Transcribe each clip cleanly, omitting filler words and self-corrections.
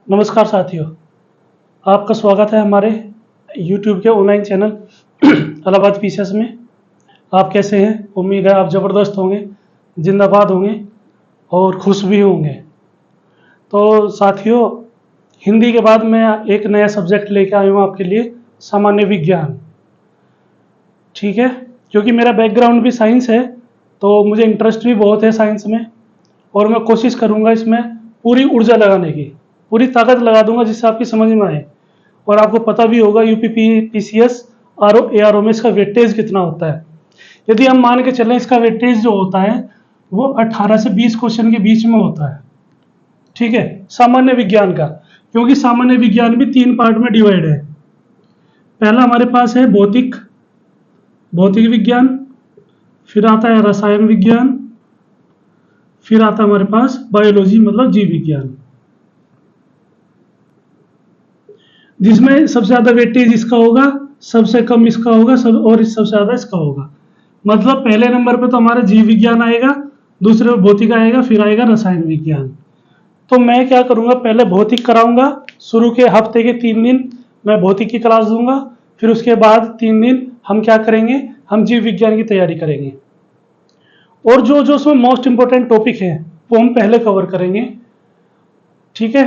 नमस्कार साथियों, आपका स्वागत है हमारे YouTube के ऑनलाइन चैनल इलाहाबाद पीसीएस में। आप कैसे हैं? उम्मीद है आप ज़बरदस्त होंगे, जिंदाबाद होंगे और खुश भी होंगे। तो साथियों, हिंदी के बाद मैं एक नया सब्जेक्ट लेके आया हूँ आपके लिए, सामान्य विज्ञान। ठीक है, क्योंकि मेरा बैकग्राउंड भी साइंस है तो मुझे इंटरेस्ट भी बहुत है साइंस में, और मैं कोशिश करूँगा इसमें पूरी ऊर्जा लगाने की, पूरी ताकत लगा दूंगा जिससे आपकी समझ में आए। और आपको पता भी होगा यूपी पीसीएस आरओ एआरओ में इसका वेटेज कितना होता है। यदि हम मान के चलें, इसका वेटेज जो होता है वो 18 से 20 क्वेश्चन के बीच में होता है। ठीक है, सामान्य विज्ञान का, क्योंकि सामान्य विज्ञान भी 3 पार्ट में डिवाइड है। पहला हमारे पास है भौतिक विज्ञान, फिर आता है रसायन विज्ञान, फिर आता है हमारे पास बायोलॉजी मतलब जीव विज्ञान, जिसमें सबसे ज्यादा वेटेज इसका होगा, सबसे कम इसका होगा, और सबसे ज्यादा इसका होगा। मतलब पहले नंबर पे तो हमारा जीव विज्ञान आएगा, दूसरे पे भौतिक आएगा, फिर आएगा रसायन विज्ञान। तो मैं क्या करूंगा, पहले भौतिक कराऊंगा। शुरू के हफ्ते के 3 दिन मैं भौतिक की क्लास दूंगा, फिर उसके बाद 3 दिन हम क्या करेंगे, हम जीव विज्ञान की तैयारी करेंगे। और जो जो उसमें मोस्ट इंपॉर्टेंट टॉपिक है वो हम पहले कवर करेंगे। ठीक है,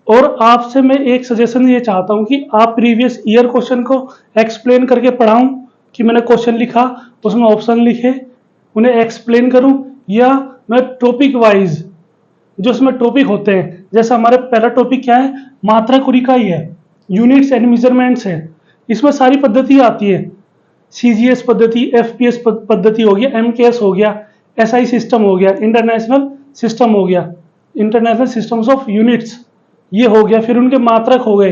और आपसे मैं एक सजेशन ये चाहता हूं कि आप प्रीवियस ईयर क्वेश्चन को एक्सप्लेन करके पढ़ाऊं, कि मैंने क्वेश्चन लिखा उसमें ऑप्शन लिखे उन्हें एक्सप्लेन करूं, या मैं टॉपिक वाइज जो उसमें टॉपिक होते हैं, जैसे हमारे पहला टॉपिक क्या है, मात्रक और इकाई है, यूनिट्स एंड मेजरमेंट्स है। इसमें सारी पद्धति आती है, सीजीएस पद्धति, एफपीएस पद्धति हो गया, एमकेएस हो गया, एसआई सिस्टम हो गया, इंटरनेशनल सिस्टम हो गया, इंटरनेशनल सिस्टम्स ऑफ यूनिट्स ये हो गया, फिर उनके मात्रक हो गए,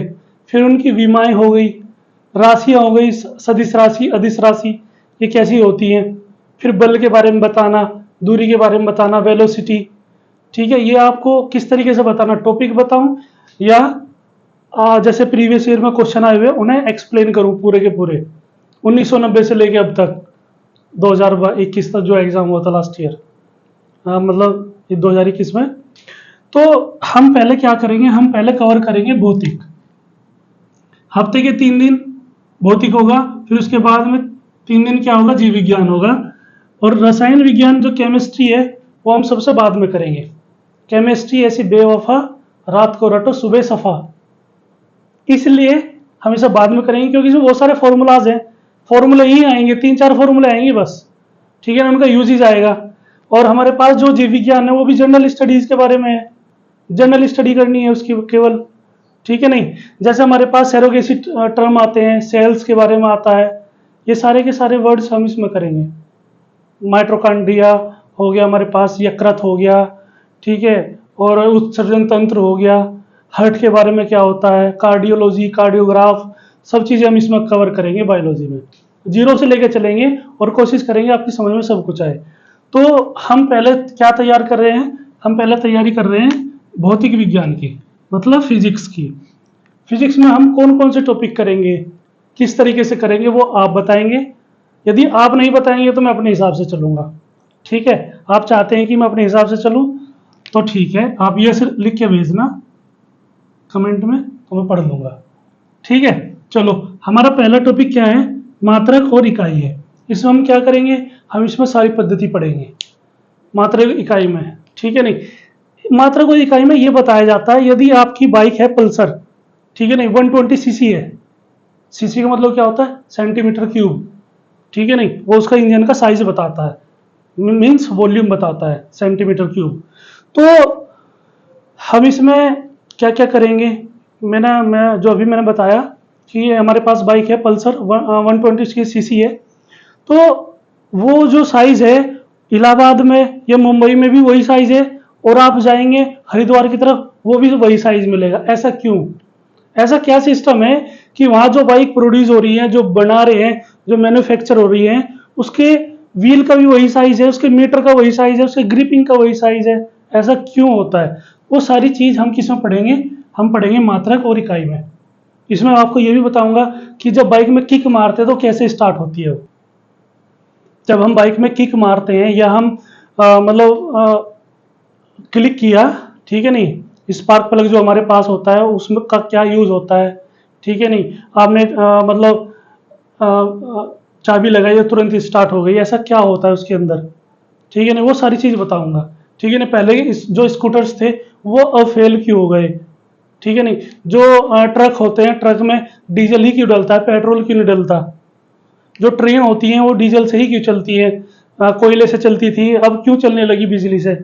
फिर उनकी विमाएं हो गई, राशियां हो गई, सदिश राशि, अदिश राशि ये कैसी होती हैं, फिर बल के बारे में बताना, दूरी के बारे में बताना, वेलोसिटी। ठीक है, ये आपको किस तरीके से बताना, टॉपिक बताऊं या जैसे प्रीवियस ईयर में क्वेश्चन आए हुए उन्हें एक्सप्लेन करूं पूरे के पूरे 1990 से लेके अब तक 2021 तक जो एग्जाम हुआ था लास्ट ईयर, मतलब ये 2021 में। तो हम पहले क्या करेंगे, हम पहले कवर करेंगे भौतिक। हफ्ते के 3 दिन भौतिक होगा, फिर उसके बाद में 3 दिन क्या होगा, जीव विज्ञान होगा। और रसायन विज्ञान जो केमिस्ट्री है वो हम सबसे बाद में करेंगे। केमिस्ट्री ऐसी बेवफा, रात को रटो सुबह सफा, इसलिए हम इसे बाद में करेंगे, क्योंकि इसमें बहुत सारे फॉर्मूलाज हैं, फॉर्मूले ही आएंगे, 3-4 फॉर्मूले आएंगे बस। ठीक है ना, उनका यूज आएगा। और हमारे पास जो जीव विज्ञान है वो भी जनरल स्टडीज के बारे में है, जनरल स्टडी करनी है उसकी केवल। ठीक है नहीं, जैसे हमारे पास सेरोगेसी टर्म आते हैं, सेल्स के बारे में आता है, ये सारे के सारे वर्ड्स हम इसमें करेंगे। माइटोकॉन्ड्रिया हो गया हमारे पास, यकृत हो गया, ठीक है, और उत्सर्जन तंत्र हो गया, हार्ट के बारे में क्या होता है, कार्डियोलॉजी, कार्डियोग्राफ, सब चीजें हम इसमें कवर करेंगे बायोलॉजी में। 0 से लेकर चलेंगे और कोशिश करेंगे आपकी समझ में सब कुछ आए। तो हम पहले क्या तैयार कर रहे हैं, हम पहले तैयारी कर रहे हैं भौतिक विज्ञान की, मतलब फिजिक्स की। फिजिक्स में हम कौन कौन से टॉपिक करेंगे, किस तरीके से करेंगे वो आप बताएंगे। यदि आप नहीं बताएंगे तो मैं अपने हिसाब से चलूंगा। ठीक है, आप चाहते हैं कि मैं अपने हिसाब से चलूं तो ठीक है, आप ये सिर्फ लिख के भेजना कमेंट में तो मैं पढ़ लूंगा। ठीक है, चलो हमारा पहला टॉपिक क्या है, मात्रक और इकाई है। इसमें हम क्या करेंगे, हम इसमें सारी पद्धति पढ़ेंगे मात्रक इकाई में। ठीक है नहीं, मात्रक और इकाई में ये बताया जाता है, यदि आपकी बाइक है पल्सर, ठीक है नहीं, 120 सीसी है, सीसी का मतलब क्या होता है, सेंटीमीटर क्यूब। ठीक है नहीं, वो उसका इंजन का साइज बताता है, मीन्स वॉल्यूम बताता है, सेंटीमीटर क्यूब। तो हम इसमें क्या क्या करेंगे, मैं जो अभी मैंने बताया कि हमारे पास बाइक है पल्सर 120 की सीसी है, तो वो जो साइज है इलाहाबाद में या मुंबई में भी वही साइज है, और आप जाएंगे हरिद्वार की तरफ वो भी वही साइज मिलेगा। ऐसा क्यों, ऐसा क्या सिस्टम है कि वहां जो बाइक प्रोड्यूस हो रही है, जो बना रहे हैं, जो मैन्युफैक्चर हो रही है, उसके व्हील का भी वही साइज है, उसके मीटर का वही साइज है, उसके ग्रिपिंग का वही साइज है। ऐसा क्यों होता है, वो सारी चीज हम किसमें पढ़ेंगे, हम पढ़ेंगे मात्रक और इकाई में। इसमें आपको ये भी बताऊंगा कि जब बाइक में किक मारते हैं तो कैसे स्टार्ट होती है वो। जब हम बाइक में किक मारते हैं या हम मतलब क्लिक किया, ठीक है नहीं, स्पार्क प्लग जो हमारे पास होता है उसमें का क्या यूज होता है, ठीक है नहीं। आपने मतलब चाबी लगाई और तुरंत स्टार्ट हो गई, ऐसा क्या होता है उसके अंदर, ठीक है ना, वो सारी चीज बताऊंगा, ठीक है ना। पहले जो स्कूटर्स थे वो अब फेल क्यों हो गए, ठीक है नहीं। जो ट्रक होते हैं, ट्रक में डीजल ही क्यों डलता है, पेट्रोल क्यों नहीं डलता। जो ट्रेन होती हैं वो डीजल से ही क्यों चलती है, कोयले से चलती थी, अब क्यों चलने लगी बिजली से,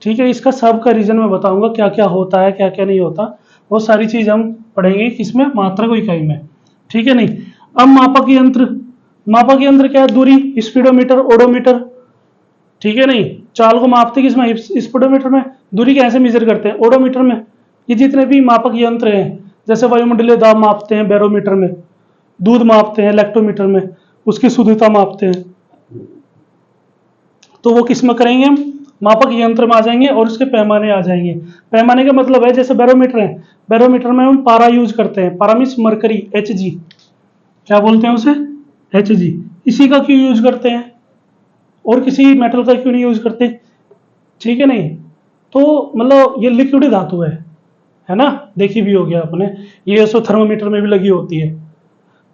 ठीक है। इसका सब का रीजन मैं बताऊंगा, क्या क्या होता है क्या क्या नहीं होता, वो सारी चीज हम पढ़ेंगे किसमें, मात्रक इकाई में, ठीक है नहीं। अब मापक यंत्र, मापक यंत्र क्या है, दूरी, स्पीडोमीटर, ओडोमीटर, ठीक है नहीं। चाल को मापते किसमें, स्पीडोमीटर में। दूरी कैसे मेजर करते हैं, ओडोमीटर में। ये जितने भी मापक यंत्र हैं, जैसे वायुमंडलीय दाब मापते हैं बैरोमीटर में, दूध मापते हैं लैक्टोमीटर में, उसकी शुद्धता मापते हैं, तो वो किस में करेंगे हम, मापक यंत्र में आ जाएंगे और उसके पैमाने आ जाएंगे। पैमाने का मतलब है जैसे बैरोमीटर है, बैरोमीटर में हम पारा यूज करते हैं, पारा मीन्स मरकरी, Hg, क्या बोलते हैं उसे, Hg। इसी का क्यों यूज करते हैं और किसी मेटल का क्यों नहीं यूज करते, ठीक है नहीं। तो मतलब ये लिक्विड धातु है ना, देखी भी हो गया आपने, ये सो थर्मोमीटर में भी लगी होती है।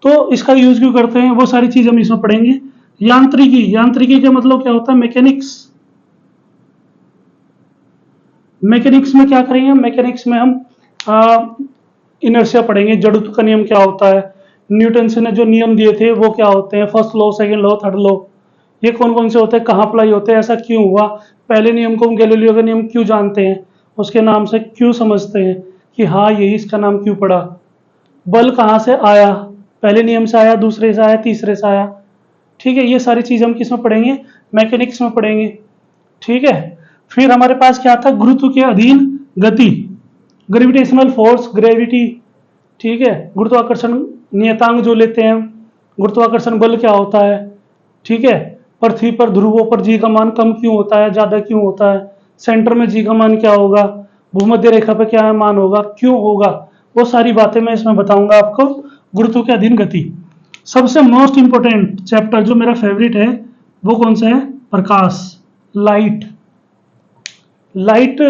तो इसका यूज क्यों करते हैं, वो सारी चीज हम इसमें पढ़ेंगे। यांत्रिकी, यांत्रिकी का मतलब क्या होता है, मैकेनिक्स। मैकेनिक्स में क्या करेंगे, मैकेनिक्स में हम इनर्शिया पढ़ेंगे, जड़त्व का नियम क्या होता है, न्यूटन से ने जो नियम दिए थे वो क्या होते हैं, first law, second law, third law, ये कौन कौन से होते हैं, कहाँ अप्लाई होते हैं, ऐसा क्यों हुआ, पहले नियम को हम गैलीलियो का नियम क्यों जानते हैं, उसके नाम से क्यों समझते हैं कि हाँ यही इसका नाम क्यों पड़ा, बल कहाँ से आया, पहले नियम से आया, दूसरे से आया, तीसरे से आया, ठीक है। ये सारी चीज हम किस में पढ़ेंगे, मैकेनिक्स में पढ़ेंगे, ठीक है। फिर हमारे पास क्या था, गुरुत्व के अधीन गति, ग्रेविटेशनल फोर्स, ग्रेविटी, ठीक है। गुरुत्वाकर्षण नियतांक जो लेते हैं, गुरुत्वाकर्षण बल क्या होता है, ठीक है। पृथ्वी पर ध्रुवों पर जी का मान कम क्यों होता है, ज्यादा क्यों होता है, सेंटर में जी का मान क्या होगा, भूमध्य रेखा पर क्या मान होगा, क्यों होगा, वो सारी बातें मैं इसमें बताऊंगा आपको। गुरुत्व के अधीन गति, सबसे मोस्ट इंपोर्टेंट चैप्टर जो मेरा फेवरेट है वो कौन सा है, प्रकाश, लाइट। लाइट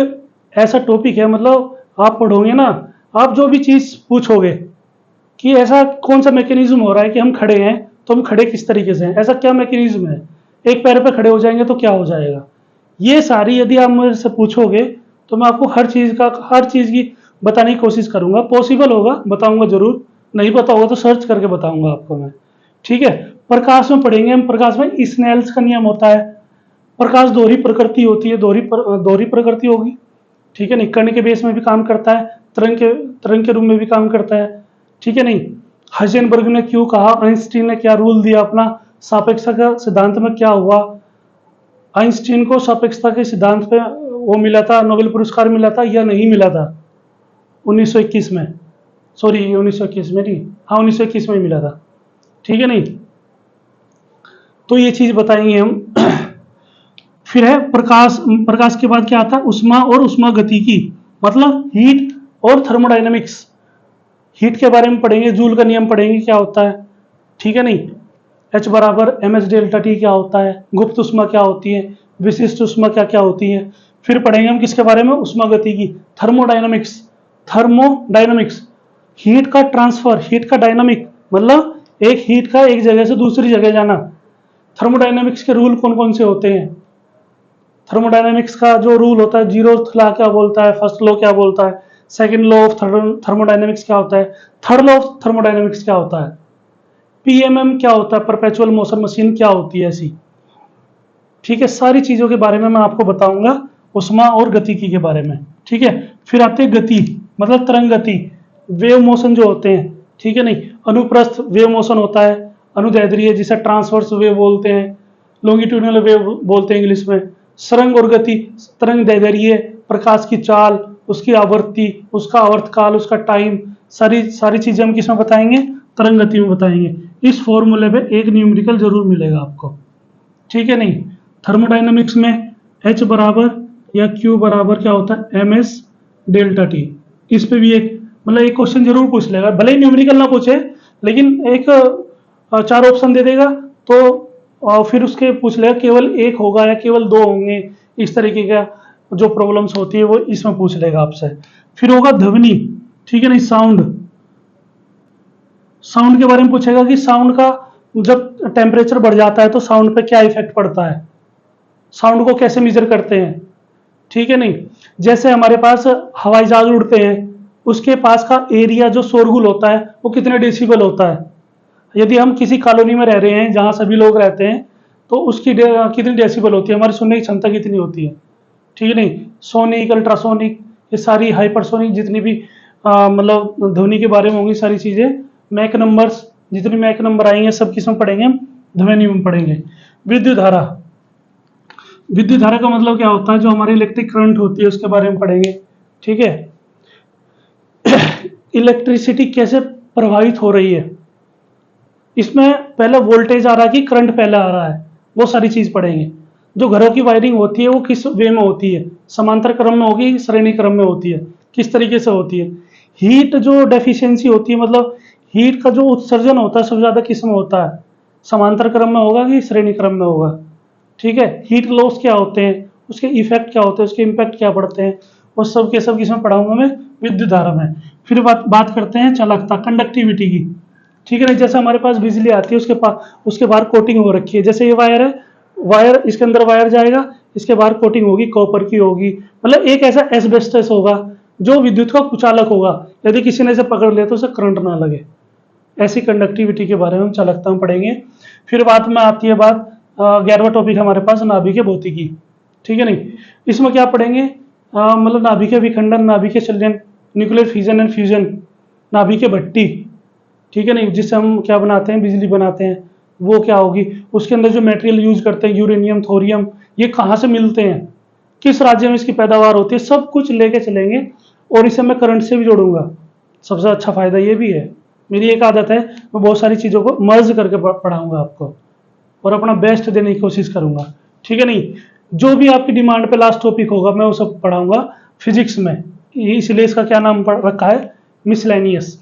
ऐसा टॉपिक है, मतलब आप पढ़ोगे ना, आप जो भी चीज पूछोगे कि ऐसा कौन सा मैकेनिज्म हो रहा है कि हम खड़े हैं तो हम खड़े किस तरीके से हैं, ऐसा क्या मैकेनिज्म है, एक पैर पे खड़े हो जाएंगे तो क्या हो जाएगा, ये सारी यदि आप मेरे से पूछोगे तो मैं आपको हर चीज की बताने की कोशिश करूंगा, पॉसिबल होगा बताऊंगा जरूर, नहीं पता होगा तो सर्च करके बताऊंगा आपको मैं, ठीक है। प्रकाश में पढ़ेंगे हम, प्रकाश में स्नेल्स का नियम होता है, प्रकाश दोहरी प्रकृति होती है, दोहरी प्रकृति होगी, ठीक है नहीं। कण के बेस में भी काम करता है, तरंग के रूप में भी काम करता है, ठीक है नहीं। हाइजेनबर्ग ने क्यों कहा, आइंस्टीन ने क्या रूल दिया अपना, सापेक्षता का सिद्धांत में क्या हुआ, आइंस्टीन को सापेक्षता के सिद्धांत पे वो मिला था, नोबेल पुरस्कार मिला था या नहीं मिला था 1921 में, सॉरी 1921 में नहीं, हाँ 1921 में मिला था, ठीक है नहीं। तो ये चीज बताएंगे हम। फिर है प्रकाश, प्रकाश के बाद क्या आता है, उष्मा और उष्मा गतिकी, मतलब हीट और थर्मोडायनेमिक्स, हीट के बारे में पढ़ेंगे, जूल का नियम पढ़ेंगे क्या होता है, ठीक है नहीं। H बराबर ms डेल्टा टी क्या होता है, गुप्त उष्मा क्या होती है, विशिष्ट उष्मा क्या क्या होती है। फिर पढ़ेंगे हम किसके बारे में, उष्मा गतिकी, थर्मोडायनामिक्स, थर्मोडायनामिक्स, हीट का ट्रांसफर, हीट का डायनामिक, मतलब एक हीट का एक जगह से दूसरी जगह जाना। थर्मोडायनामिक्स के रूल कौन कौन से होते हैं, थर्मोडायनामिक्स का जो रूल होता है, जीरो लॉ क्या बोलता है, फर्स्ट लॉ क्या बोलता है, सेकंड लॉ ऑफ थर्मोडायनामिक्स क्या होता है, थर्ड लॉ ऑफ थर्मोडायनामिक्स क्या होता है, पीएमएम क्या होता है, परपेचुअल मोशन मशीन क्या होती है ऐसी, ठीक है। सारी चीजों के बारे में मैं आपको बताऊंगा, उष्मा और गतिकी के बारे में, ठीक है। फिर आते हैं गति, मतलब तरंग गति, वेव मोशन जो होते हैं, ठीक है नहीं। अनुप्रस्थ वेव मोशन होता है, अनुदैर्ध्य जिसे ट्रांसवर्स वेव बोलते हैं, लॉन्गिट्यूडिनल वेव बोलते हैं इंग्लिश में। सरंग और गति, तरंग दैर्ध्य, प्रकाश की चाल, उसकी आवृत्ति, उसका आवर्तकाल, उसका टाइम, सारी चीजें हम किसमें बताएंगे, तरंग गति में बताएंगे। इस फॉर्मूले पे एक न्यूमेरिकल जरूर मिलेगा आपको, ठीक है नहीं। थर्मोडायनामिक्स में H बराबर या Q बराबर क्या होता है, ms डेल्टा टी, इस पे भी एक मतलब एक क्वेश्चन जरूर पूछ लेगा, भले ही न्यूमेरिकल ना पूछे लेकिन एक 4 ऑप्शन दे देगा तो फिर उसके पूछ लेगा केवल एक होगा या केवल 2 होंगे, इस तरीके का जो प्रॉब्लम्स होती है वो इसमें पूछ लेगा आपसे। फिर होगा ध्वनि, ठीक है नहीं, साउंड। साउंड के बारे में पूछेगा कि साउंड का जब टेम्परेचर बढ़ जाता है तो साउंड पे क्या इफेक्ट पड़ता है, साउंड को कैसे मेजर करते हैं, ठीक है नहीं। जैसे हमारे पास हवाई जहाज उड़ते हैं, उसके पास का एरिया जो शोरगुल होता है वो कितने डेसिबल होता है। यदि हम किसी कॉलोनी में रह रहे हैं जहां सभी लोग रहते हैं तो उसकी कितनी डेसिबल होती है, हमारी सुनने की क्षमता कितनी होती है, ठीक है नहीं। सोनिक, अल्ट्रासोनिक, ये सारी हाइपरसोनिक जितनी भी मतलब ध्वनि के बारे में होंगी सारी चीजें, मैक नंबर्स, जितनी मैक नंबर आएंगे सब किसमें पढ़ेंगे हम, ध्वनि में पढ़ेंगे। विद्युत धारा, विद्युत धारा का मतलब क्या होता है, जो हमारी इलेक्ट्रिक करंट होती है उसके बारे में पढ़ेंगे, ठीक है। इलेक्ट्रिसिटी कैसे प्रभावित हो रही है, इसमें पहले वोल्टेज आ रहा है कि करंट पहले आ रहा है, वो सारी चीज पढ़ेंगे। जो घरों की वायरिंग होती है वो किस वे में होती है, समांतर क्रम में होगी, श्रेणी क्रम में होती है, किस तरीके से होती है। हीट जो डेफिशिएंसी होती है, मतलब हीट का जो उत्सर्जन होता है सबसे ज्यादा किस में होता है, समांतर क्रम में होगा कि श्रेणी क्रम में होगा, ठीक है। हीट लॉस क्या होते हैं, उसके इफेक्ट क्या होते हैं, उसके इम्पैक्ट क्या पड़ते हैं, वो सब के सब किसमें पढ़ाऊंगा मैं, विद्युत धारा में। फिर बात करते हैं चालकता, कंडक्टिविटी की, ठीक है ना। जैसे हमारे पास बिजली आती है उसके बाहर कोटिंग हो रखी है, जैसे ये वायर है, वायर इसके अंदर वायर जाएगा, इसके बाहर कोटिंग होगी, कॉपर की होगी, मतलब एक ऐसा एस्बेस्टस होगा जो विद्युत का कुचालक होगा, यदि किसी ने इसे पकड़ लिया तो उसे करंट ना लगे। ऐसी कंडक्टिविटी के बारे में हम चालकता में पढ़ेंगे। फिर बात में आती है बात 11वां टॉपिक हमारे पास नाभिकीय भौतिकी, ठीक है नहीं। इसमें क्या पढ़ेंगे, मतलब नाभिकीय विखंडन, नाभिकीय चलन, न्यूक्लियर फिजन एंड फ्यूजन, नाभिकीय भट्टी, ठीक है नहीं, जिससे हम क्या बनाते हैं, बिजली बनाते हैं, वो क्या होगी। उसके अंदर जो मटेरियल यूज करते हैं, यूरेनियम, थोरियम, ये कहाँ से मिलते हैं, किस राज्य में इसकी पैदावार होती है, सब कुछ लेके चलेंगे। और इसे मैं करंट से भी जोड़ूंगा। सबसे अच्छा फायदा ये भी है, मेरी एक आदत है, मैं बहुत सारी चीजों को मर्ज करके पढ़ाऊंगा आपको और अपना बेस्ट देने की कोशिश करूंगा, ठीक है नहीं। जो भी आपकी डिमांड पे लास्ट टॉपिक होगा मैं वो सब पढ़ाऊंगा फिजिक्स में, इसलिए इसका क्या नाम रखा है, मिसलेनियस।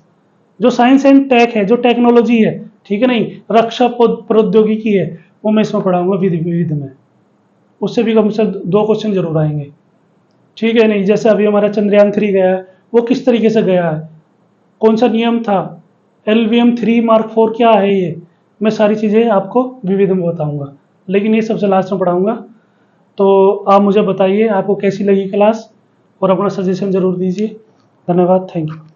जो साइंस एंड टेक है, जो टेक्नोलॉजी है, ठीक है नहीं, रक्षा प्रौद्योगिकी है, वो मैं इसमें पढ़ाऊंगा विधि में। उससे भी कम से 2 क्वेश्चन जरूर आएंगे, ठीक है नहीं। जैसे अभी हमारा चंद्रयान 3 गया है, वो किस तरीके से गया है, कौन सा नियम था, LVM-3 Mark 4 क्या है, ये मैं सारी चीजें आपको विविध में बताऊंगा, लेकिन ये सबसे लास्ट में पढ़ाऊंगा। तो आप मुझे बताइए आपको कैसी लगी क्लास, और अपना सजेशन जरूर दीजिए। धन्यवाद, थैंक यू।